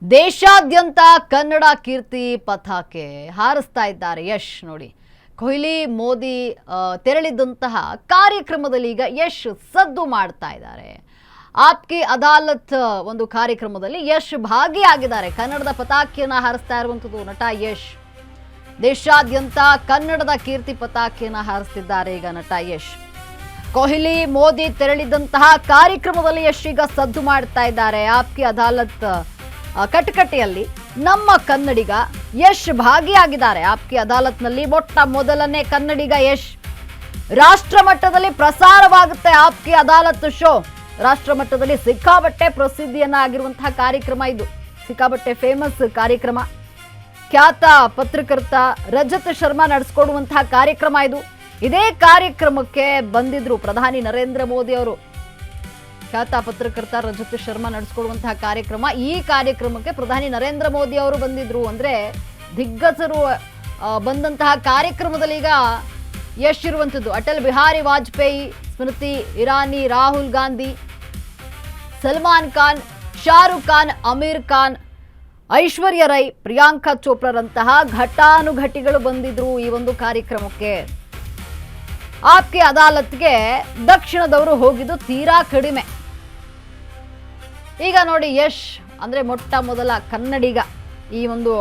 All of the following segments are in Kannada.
ದೇಶಾದ್ಯಂತ ಕನ್ನಡ ಕೀರ್ತಿ ಪತಾಕೆ ಹಾರಿಸ್ತಾ ಇದ್ದಾರೆ ಯಶ್. ನೋಡಿ, ಕೊಹ್ಲಿ ಮೋದಿ ತೆರಳಿದಂತಹ ಕಾರ್ಯಕ್ರಮದಲ್ಲಿ ಈಗ ಯಶ್ ಸದ್ದು ಮಾಡ್ತಾ ಇದ್ದಾರೆ. ಆಪ್ಕಿ ಅದಾಲತ್ ಒಂದು ಕಾರ್ಯಕ್ರಮದಲ್ಲಿ ಯಶ್ ಭಾಗಿಯಾಗಿದ್ದಾರೆ. ಕನ್ನಡದ ಪತಾಕೆಯನ್ನು ಹಾರಿಸ್ತಾ ಇರುವಂಥದ್ದು ನಟ ಯಶ್. ದೇಶಾದ್ಯಂತ ಕನ್ನಡದ ಕೀರ್ತಿ ಪತಾಕೆಯನ್ನು ಹಾರಿಸ್ತಿದ್ದಾರೆ ಈಗ ನಟ ಯಶ್. ಕೊಹ್ಲಿ ಮೋದಿ ತೆರಳಿದಂತಹ ಕಾರ್ಯಕ್ರಮದಲ್ಲಿ ಯಶ್ ಈಗ ಸದ್ದು ಮಾಡ್ತಾ ಇದ್ದಾರೆ. ಆಪ್ಕಿ ಅದಾಲತ್ ಕಟಕಟೆಯಲ್ಲಿ ನಮ್ಮ ಕನ್ನಡಿಗ ಯಶ್ ಭಾಗಿಯಾಗಿದ್ದಾರೆ. ಆಪ್ಕಿ ಅದಾಲತ್ನಲ್ಲಿ ಮೊಟ್ಟ ಮೊದಲನೇ ಕನ್ನಡಿಗ ಯಶ್. ರಾಷ್ಟ್ರ ಮಟ್ಟದಲ್ಲಿ ಪ್ರಸಾರವಾಗುತ್ತೆ ಆಪ್ಕಿ ಅದಾಲತ್ ಶೋ. ರಾಷ್ಟ್ರ ಮಟ್ಟದಲ್ಲಿ ಸಿಕ್ಕಾಬಟ್ಟೆ ಪ್ರಸಿದ್ಧಿಯನ್ನ ಆಗಿರುವಂತಹ ಕಾರ್ಯಕ್ರಮ ಇದು. ಸಿಕ್ಕಾಬಟ್ಟೆ ಫೇಮಸ್ ಕಾರ್ಯಕ್ರಮ. ಖ್ಯಾತ ಪತ್ರಕರ್ತ ರಜತ್ ಶರ್ಮಾ ನಡೆಸ್ಕೊಡುವಂತಹ ಕಾರ್ಯಕ್ರಮ ಇದು. ಇದೇ ಕಾರ್ಯಕ್ರಮಕ್ಕೆ ಬಂದಿದ್ರು ಪ್ರಧಾನಿ ನರೇಂದ್ರ ಮೋದಿ ಅವರು. ಖ್ಯಾತ ಪತ್ರಕರ್ತ ರಜತ್ ಶರ್ಮಾ ನಡೆಸ್ಕೊಡುವಂತಹ ಕಾರ್ಯಕ್ರಮ. ಈ ಕಾರ್ಯಕ್ರಮಕ್ಕೆ ಪ್ರಧಾನಿ ನರೇಂದ್ರ ಮೋದಿ ಅವರು ಬಂದಿದ್ರು. ಅಂದ್ರೆ ದಿಗ್ಗಜರು ಬಂದಂತಹ ಕಾರ್ಯಕ್ರಮದಲ್ಲಿ ಈಗ ಯಶ್ ಇರುವಂಥದ್ದು. ಅಟಲ್ ಬಿಹಾರಿ ವಾಜಪೇಯಿ, ಸ್ಮೃತಿ ಇರಾನಿ, ರಾಹುಲ್ ಗಾಂಧಿ, ಸಲ್ಮಾನ್ ಖಾನ್, ಶಾರುಖ್ ಖಾನ್, ಅಮೀರ್ ಖಾನ್, ಐಶ್ವರ್ಯ ರೈ, ಪ್ರಿಯಾಂಕಾ ಚೋಪ್ರಾರಂತಹ ಘಟಾನುಘಟಿಗಳು ಬಂದಿದ್ರು ಈ ಒಂದು ಕಾರ್ಯಕ್ರಮಕ್ಕೆ. ಆಪ್ಕೆ ಅದಾಲತ್ಗೆ ದಕ್ಷಿಣದವರು ಹೋಗಿದ್ದು ತೀರಾ ಕಡಿಮೆ. ಈಗ ನೋಡಿ, ಯಶ್ ಅಂದ್ರೆ ಮೊಟ್ಟ ಮೊದಲ ಕನ್ನಡಿಗ. ಈ ಒಂದು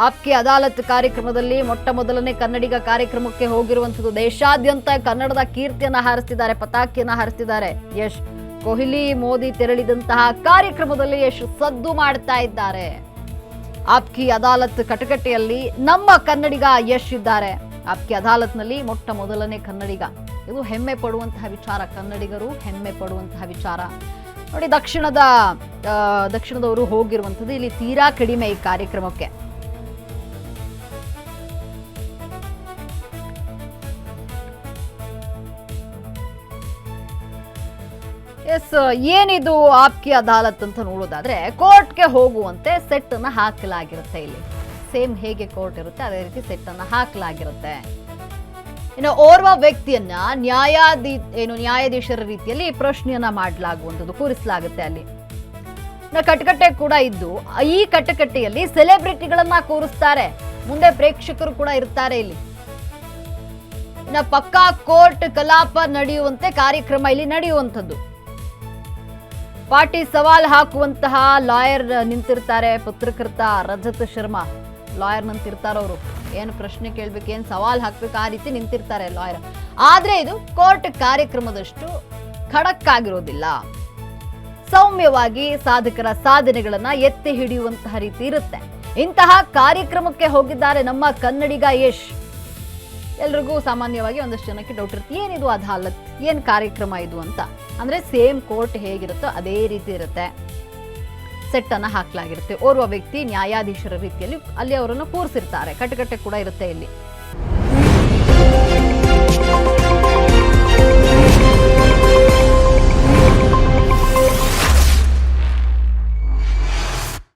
ಆಪ್ಕೆ ಅದಾಲತ್ ಕಾರ್ಯಕ್ರಮದಲ್ಲಿ ಮೊಟ್ಟ ಮೊದಲನೇ ಕನ್ನಡಿಗ ಕಾರ್ಯಕ್ರಮಕ್ಕೆ ಹೋಗಿರುವಂಥದ್ದು. ದೇಶಾದ್ಯಂತ ಕನ್ನಡದ ಕೀರ್ತಿಯನ್ನ ಹಾರಿಸ್ತಿದ್ದಾರೆ, ಪತಾಕೆಯನ್ನ ಹಾರಿಸ್ತಿದ್ದಾರೆ ಯಶ್. ಕೊಹ್ಲಿ ಮೋದಿ ತೆರಳಿದಂತಹ ಕಾರ್ಯಕ್ರಮದಲ್ಲಿ ಯಶ್ ಸದ್ದು ಮಾಡ್ತಾ ಇದ್ದಾರೆ. ಆಪ್ಕಿ ಅದಾಲತ್ ಕಟಕಟೆಯಲ್ಲಿ ನಮ್ಮ ಕನ್ನಡಿಗ ಯಶ್ ಇದ್ದಾರೆ. ಆಪ್ಕಿ ಅದಾಲತ್ನಲ್ಲಿ ಮೊಟ್ಟ ಮೊದಲನೇ ಕನ್ನಡಿಗ. ಇದು ಹೆಮ್ಮೆ ಪಡುವಂತಹ ವಿಚಾರ. ಕನ್ನಡಿಗರು ಹೆಮ್ಮೆ ಪಡುವಂತಹ ವಿಚಾರ. ನೋಡಿ, ದಕ್ಷಿಣದವರು ಹೋಗಿರುವಂಥದ್ದು. ಇಲ್ಲಿ ತೀರಾ ಕಡಿಮೆ ಈ ಕಾರ್ಯಕ್ರಮಕ್ಕೆ. ಎಸ್, ಏನಿದು ಆಪ್ಕಿ ಅದಾಲತ್ ಅಂತ ನೋಡೋದಾದ್ರೆ, ಕೋರ್ಟ್ಗೆ ಹೋಗುವಂತೆ ಸೆಟ್ ಅನ್ನ ಹಾಕಲಾಗಿರುತ್ತೆ. ಇಲ್ಲಿ ಸೇಮ್ ಹೇಗೆ ಕೋರ್ಟ್ ಇರುತ್ತೆ ಅದೇ ರೀತಿ ಸೆಟ್ ಅನ್ನ ಹಾಕಲಾಗಿರುತ್ತೆ. ಇನ್ನು ಓರ್ವ ವ್ಯಕ್ತಿಯನ್ನ ನ್ಯಾಯಾಧೀಶರ ರೀತಿಯಲ್ಲಿ ಪ್ರಶ್ನೆಯನ್ನ ಮಾಡಲಾಗುವಂಥದ್ದು, ಕೂರಿಸಲಾಗುತ್ತೆ. ಅಲ್ಲಿ ಕಟಕಟೆ ಕೂಡ ಇದ್ದು, ಈ ಕಟಕಟೆಯಲ್ಲಿ ಸೆಲೆಬ್ರಿಟಿಗಳನ್ನ ಕೂರಿಸ್ತಾರೆ. ಮುಂದೆ ಪ್ರೇಕ್ಷಕರು ಕೂಡ ಇರ್ತಾರೆ. ಇಲ್ಲಿ ಇನ್ನು ಪಕ್ಕಾ ಕೋರ್ಟ್ ಕಲಾಪ ನಡೆಯುವಂತೆ ಕಾರ್ಯಕ್ರಮ ಇಲ್ಲಿ ನಡೆಯುವಂಥದ್ದು. ಪಾರ್ಟಿ ಸವಾಲ್ ಹಾಕುವಂತಹ ಲಾಯರ್ ನಿಂತಿರ್ತಾರೆ. ಪತ್ರಕರ್ತ ರಜತ್ ಶರ್ಮಾ ಲಾಯರ್ ನಿಂತಿರ್ತಾರೆ. ಅವರು ಏನು ಪ್ರಶ್ನೆ ಕೇಳ್ಬೇಕು, ಏನು ಸವಾಲ್ ಹಾಕ್ಬೇಕು, ಆ ರೀತಿ ನಿಂತಿರ್ತಾರೆ ಲಾಯರ್. ಆದ್ರೆ ಇದು ಕೋರ್ಟ್ ಕಾರ್ಯಕ್ರಮದಷ್ಟು ಖಡಕ್ ಆಗಿರೋದಿಲ್ಲ. ಸೌಮ್ಯವಾಗಿ ಸಾಧಕರ ಸಾಧನೆಗಳನ್ನ ಎತ್ತಿ ಹಿಡಿಯುವಂತಹ ರೀತಿ ಇರುತ್ತೆ. ಇಂತಹ ಕಾರ್ಯಕ್ರಮಕ್ಕೆ ಹೋಗಿದ್ದಾರೆ ನಮ್ಮ ಕನ್ನಡಿಗ ಯಶ್. ಎಲ್ರಿಗೂ ಸಾಮಾನ್ಯವಾಗಿ ಒಂದಷ್ಟು ಜನಕ್ಕೆ ಡೌಟ್ ಇರುತ್ತೆ, ಏನಿದು ಅದಾಲತ್, ಏನ್ ಕಾರ್ಯಕ್ರಮ ಇದು ಅಂತ. ಅಂದ್ರೆ ಸೇಮ್ ಕೋರ್ಟ್ ಹೇಗಿರುತ್ತೋ ಅದೇ ರೀತಿ ಇರುತ್ತೆ. ಸೆಟ್ ಅನ್ನ ಹಾಕಲಾಗಿರುತ್ತೆ. ಓರ್ವ ವ್ಯಕ್ತಿ ನ್ಯಾಯಾಧೀಶರ ರೀತಿಯಲ್ಲಿ ಅಲ್ಲಿ ಅವರನ್ನು ಕೂರಿಸಿರ್ತಾರೆ. ಕಟಕಟೆ ಕೂಡ ಇರುತ್ತೆ ಇಲ್ಲಿ.